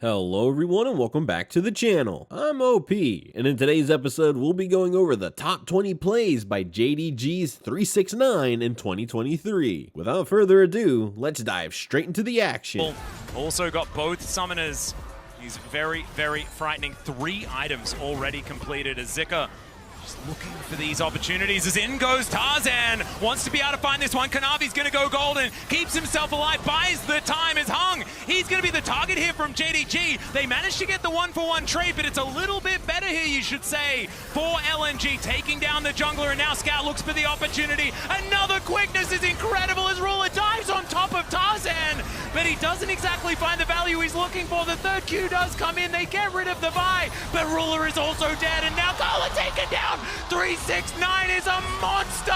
Hello everyone and welcome back to the channel. I'm OP, and in today's episode we'll be going over the top 20 plays by JDG's 369 in 2023. Without further ado, let's dive straight into the action. Also got both summoners. He's very, very frightening. 3 items already completed as Zika just looking for these opportunities. As in goes Tarzan. Wants to be able to find this one. Kanavi's going to go golden. Keeps himself alive. Buys the time. Is hung. He's going to be the target here from JDG. They managed to get the 1-for-1 trade, but it's a little bit better here, you should say, for LNG. Taking down the jungler, and now Scout looks for the opportunity. Another quickness is incredible as Ruler dives on top of Tarzan, but he doesn't exactly find the value he's looking for. The third Q does come in. They get rid of the buy, but Ruler is also dead, and now Kola taken down. 369 is a monster,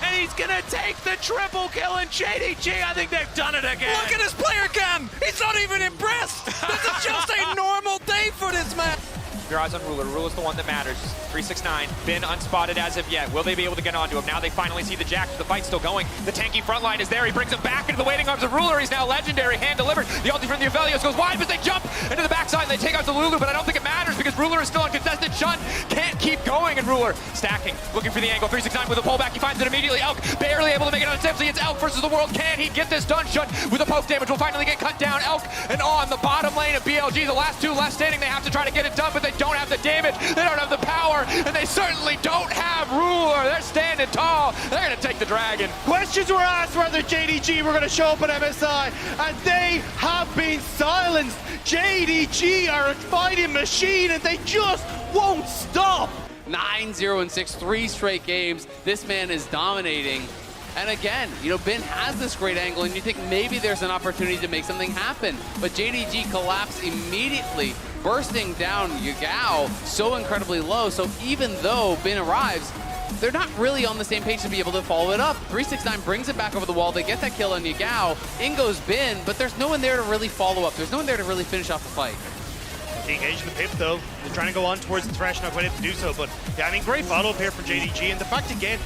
and he's gonna take the triple kill. And JDG, I think they've done it again. Look at this player cam! He's not even impressed! This is just a normal day for this man! Your eyes on Ruler. Ruler's the one that matters. 369, been unspotted as of yet. Will they be able to get onto him? Now they finally see the Jax. The fight's still going. The tanky front line is there. He brings him back into the waiting arms of Ruler. He's now legendary, hand delivered. The ulti from the Aphelios goes wide, but they jump into the backside. They take out the Lulu, but I don't think it matters because Ruler is still uncontested. Shun can't keep going, and Ruler stacking, looking for the angle. 369 with a pullback. He finds it immediately. Elk barely able to make it on Tipsy. It's Elk versus the world. Can he get this done? Shun with a poke damage will finally get cut down. Elk and on the bottom lane of BLG. The last 2 left standing. They have to try to get it done, but they don't have the damage. They don't have the power, and they certainly don't have Ruler. They're standing tall. They're going to take the dragon. Questions were asked whether JDG were going to show up at MSI, and they have been silenced. JDG are a fighting machine, and they just won't stop. 9-0-6, 3 straight games. This man is dominating. And again, you know, Ben has this great angle, and you think maybe there's an opportunity to make something happen. But JDG collapsed immediately, bursting down Yagao so incredibly low. So even though Ben arrives, they're not really on the same page to be able to follow it up. 369 brings it back over the wall. They get that kill on Yagao. In goes Ben, but there's no one there to really follow up. There's no one there to really finish off the fight. They engage the pip though. They're trying to go on towards the Thresh, not quite able to do so. But yeah, I mean, great follow-up here from JDG. And the fact again,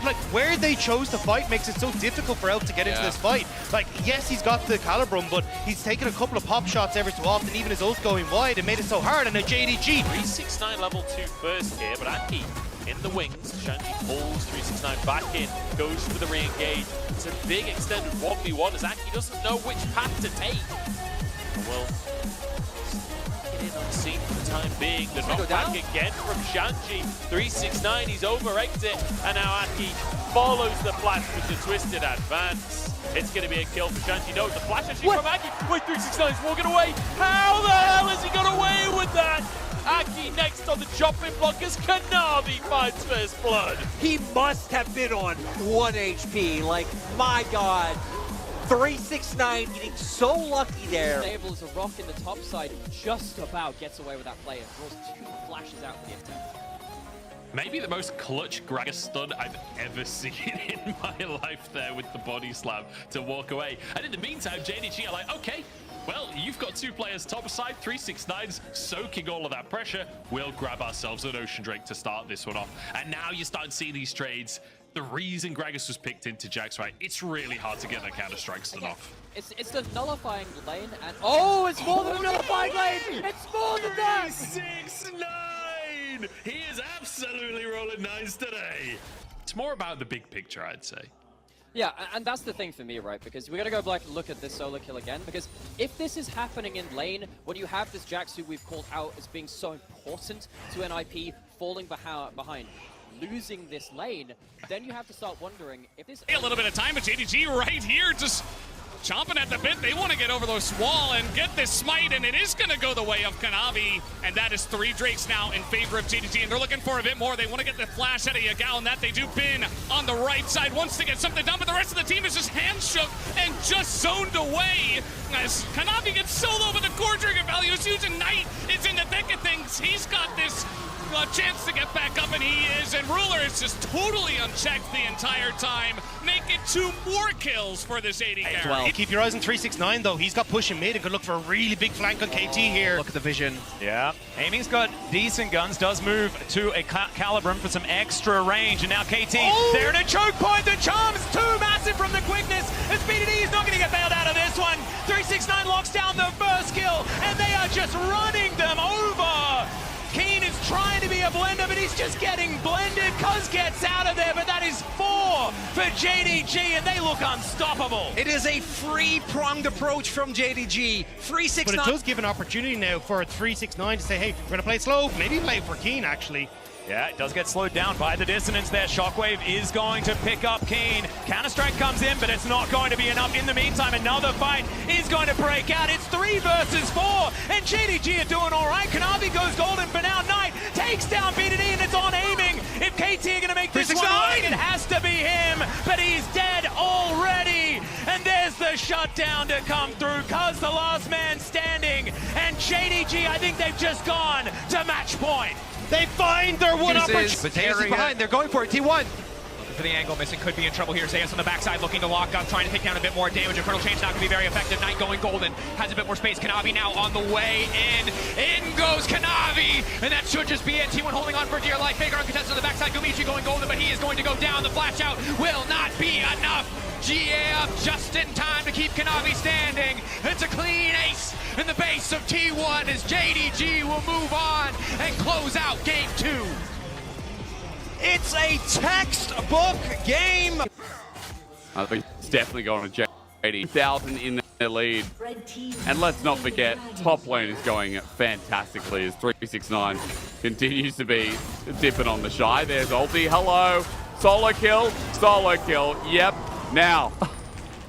like where they chose to fight makes it so difficult for Elk to get into this fight. Like, yes, he's got the Calibrum, but he's taken a couple of pop shots every so often, even his ult going wide, and made it so hard. And a JDG. 369 level 2 first here, but Aki in the wings. Shanji pulls 369 back in, goes for the re-engage. It's a big extended 1v1 as Aki doesn't know which path to take. Well, unseen for the time being. The knockback again from Shanji. 369, he's over exit, and now Aki follows the flash with the twisted advance. It's going to be a kill for Shanji. No, the flash actually from Aki. Wait, 369 is walking away. How the hell has he got away with that? Aki next on the chopping block as Kanavi finds first blood. He must have been on 1 HP. Like, my God. 369 getting so lucky there. Enables a rock in the top side, just about gets away with that play and draws 2 flashes out for the attempt. Maybe the most clutch Gragas stun I've ever seen in my life there with the body slam to walk away. And in the meantime, JDG are like, okay, well, you've got 2 players top side, 369's soaking all of that pressure. We'll grab ourselves an Ocean Drake to start this one off. And now you start seeing these trades. The reason Gragas was picked into Jax, right? It's really hard to get that counter-strike stun off. It's the nullifying lane, and oh, it's more than a nullifying lane! It's more than that! 369! He is absolutely rolling 9s today. It's more about the big picture, I'd say. Yeah, and that's the thing for me, right? Because we're gonna go back and look at this solo kill again, because if this is happening in lane, when you have this Jax who we've called out as being so important to NIP, falling behind, losing this lane, then you have to start wondering if this... A little bit of time, but JDG right here just chomping at the bit. They want to get over those wall and get this smite, and it is going to go the way of Kanavi, and that is 3 Drakes now in favor of JDG, and they're looking for a bit more. They want to get the flash out of Yagao, and that they do. Bin on the right side wants to get something done, but the rest of the team is just hand shook and just zoned away as Kanavi gets solo with the core trigger value. Using Knight is in the thick of things. He's got this chance to get back up, and he is, and Ruler is just totally unchecked the entire time, making 2 more kills for this AD carry. Well, keep your eyes on 369 though. He's got pushing mid and could look for a really big flank on KT here. Look at the vision. Yeah, aiming's got decent guns, does move to a Calibrum for some extra range, and now KT, they're in a choke point. The charm's too massive from the quickness, and BDD is not going to get bailed out of this one. 369 locks down the first kill, and they are just running them over. Keen is trying to be a blender, but he's just getting blended. Cuz gets out of there, but that is 4 for JDG, and they look unstoppable. It is a free-pronged approach from JDG. 3-6-9. But it does give an opportunity now for 3-6-9 to say, hey, we're going to play slow, maybe play for Keen, actually. Yeah, it does get slowed down by the dissonance there. Shockwave is going to pick up Keen. Counter-Strike comes in, but it's not going to be enough. In the meantime, another fight is going to break out. It's 3 versus 4, and JDG are doing all right. Kanavi goes golden for now. Knight takes down BDD, and it's on aiming. If KT are going to make this one work, it has to be him, but he's dead already. And there's the shutdown to come through. Cuz the last man standing, and JDG, I think they've just gone to match point. They find their one opportunity. But Zeus is behind. They're going for it. T1. Looking for the angle. Missing. Could be in trouble here. Zeus on the backside looking to lock up. Trying to take down a bit more damage. Infernal Chain's not going to be very effective. Knight going golden. Has a bit more space. Kanavi now on the way in. In goes Kanavi. And that should just be it. T1 holding on for dear life. Faker uncontested on the backside. Gumichi going golden, but he is going to go down. The flash out will not be enough. GA up just in time to keep Kanavi standing. It's a clean ace in the base of T1 as JDG will move on and close out game 2. It's a textbook game. I think it's definitely going to JD. 1,000 in their lead. And let's not forget, top lane is going fantastically as 369 continues to be dipping on the shy. There's ulti. Hello. Solo kill. Solo kill. Yep. Now,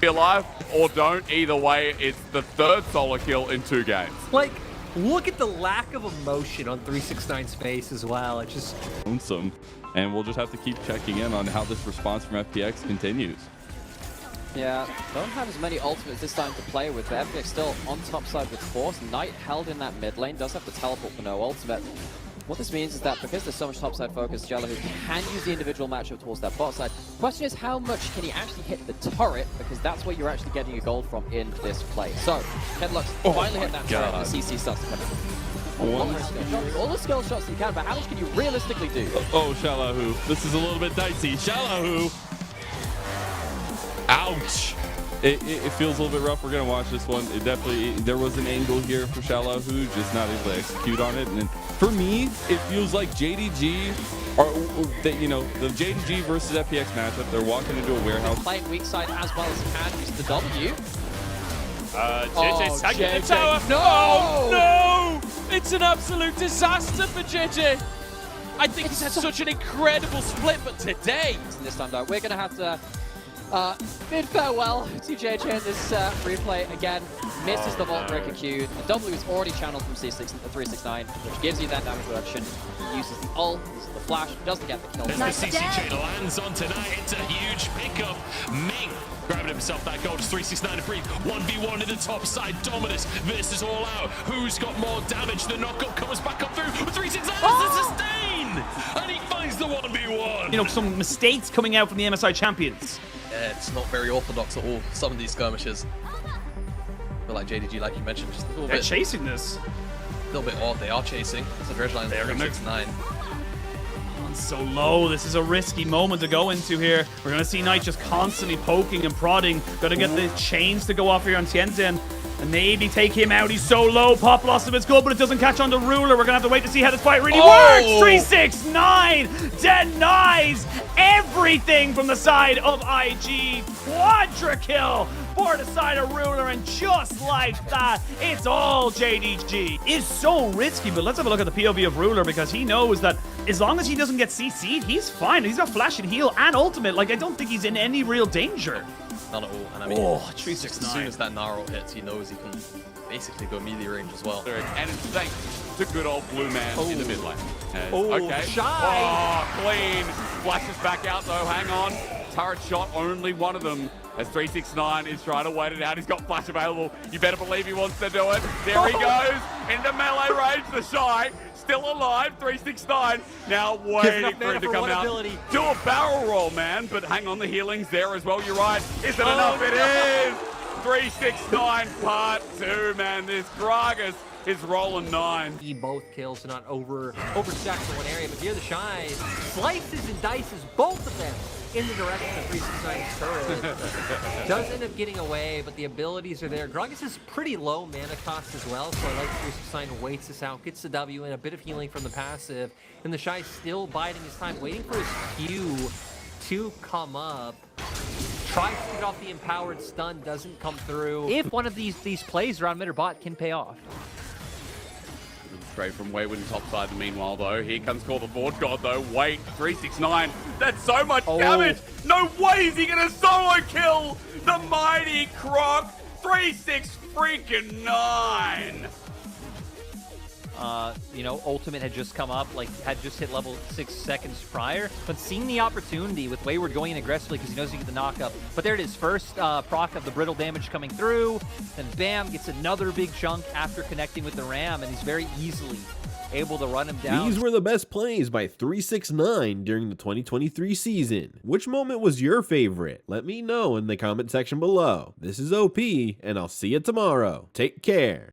be alive or don't. Either way, it's the 3rd solo kill in 2 games. Like, look at the lack of emotion on 369's face as well. It's just some, and we'll just have to keep checking in on how this response from FPX continues. Yeah, don't have as many ultimates this time to play with, but FPX still on top side with Force. Knight held in that mid lane, does have to teleport for no ultimate. What this means is that because there's so much topside focus, Jello can use the individual matchup towards that bot side. Question is, how much can he actually hit the turret? Because that's where you're actually getting your gold from in this play. So, Headlocks finally hit that turret, and the CC starts to come in. All the skill shots you can, but how much can you realistically do? Oh, Shalahu. This is a little bit dicey. Shalahu. Ouch. It feels a little bit rough. We're going to watch this one. It definitely, there was an angle here for Shalahu, just not able to execute on it. And for me, it feels like JDG, you know, the JDG versus FPX matchup, they're walking into a warehouse. Playing weak side as well as he can, use the W. JJ's tagging the tower. No! Oh, no! It's an absolute disaster for JJ. I think he's had such an incredible split, but today... This time, though, we're going to have to bid farewell to JJ in this replay. Again, misses the Vault Breaker Q. The W is already channeled from 369, which gives you that damage reduction. He uses the ult, uses the flash, doesn't get the kill. As the CC chain lands on tonight, it's a huge pickup. Ming grabbing himself that gold. 369 to breathe. 1v1 in the top side. Dominus versus All Out. Who's got more damage? The knockup comes back up through. 369 to sustain! And he finds the 1v1. You know, some mistakes coming out from the MSI champions. Yeah, it's not very orthodox at all, some of these skirmishes. But like JDG, like you mentioned, just a little bit... They're chasing this. A little bit odd, they are chasing. It's a dredge line, 369. So low, this is a risky moment to go into here. We're going to see Knight just constantly poking and prodding. Got to get the chains to go off here on Tianzhen. And maybe take him out. He's so low. Pop Blossom is good, but it doesn't catch on to Ruler. We're going to have to wait to see how this fight really works. 369 denies everything from the side of IG. Quadra kill for the side of Ruler, and just like that, it's all JDG. It's so risky, but let's have a look at the POV of Ruler, because he knows that as long as he doesn't get CC'd, he's fine. He's got flash and heal and ultimate. Like, I don't think he's in any real danger. None at all. And I mean, as soon as that Naro hits, he knows he can basically go melee range as well. And it's thanks to good old blue man in the mid lane. Okay. Shy. Clean. Flashes back out though. Hang on. Turret shot, only one of them. As 369 is trying to wait it out. He's got flash available. You better believe he wants to do it. There he goes. Into melee range. The Shy. Still alive, 369. Now waiting for him to come out. Do a barrel roll, man. But hang on, the healing's there as well. You're right. Is it enough? It is. 369 part 2, man. This Gragas is rolling 9. Both kills, not overstacks in one area, but here the Shy slices and dices both of them in the direction of 369's turret. Does end up getting away, but the abilities are there. Gragas is pretty low mana cost as well, so I like 369 waits this out, gets the W and a bit of healing from the passive, and the Shy still biding his time, waiting for his Q to come up. Tries to get off the empowered stun, doesn't come through. If one of these plays around mid or bot can pay off. Straight from Wayward and topside. Meanwhile, though, here comes Call the Board God, though. Wait, 369. That's so much damage. No way is he going to solo kill the mighty Croc. 369. You know, Ultimate had just come up, like, had just hit level 6 seconds prior, but seeing the opportunity with Wayward going in aggressively because he knows he can get the knockup. But there it is, first proc of the brittle damage coming through, then bam, gets another big chunk after connecting with the Ram, and he's very easily able to run him down. These were the best plays by 369 during the 2023 season. Which moment was your favorite? Let me know in the comment section below. This is OP, and I'll see you tomorrow. Take care.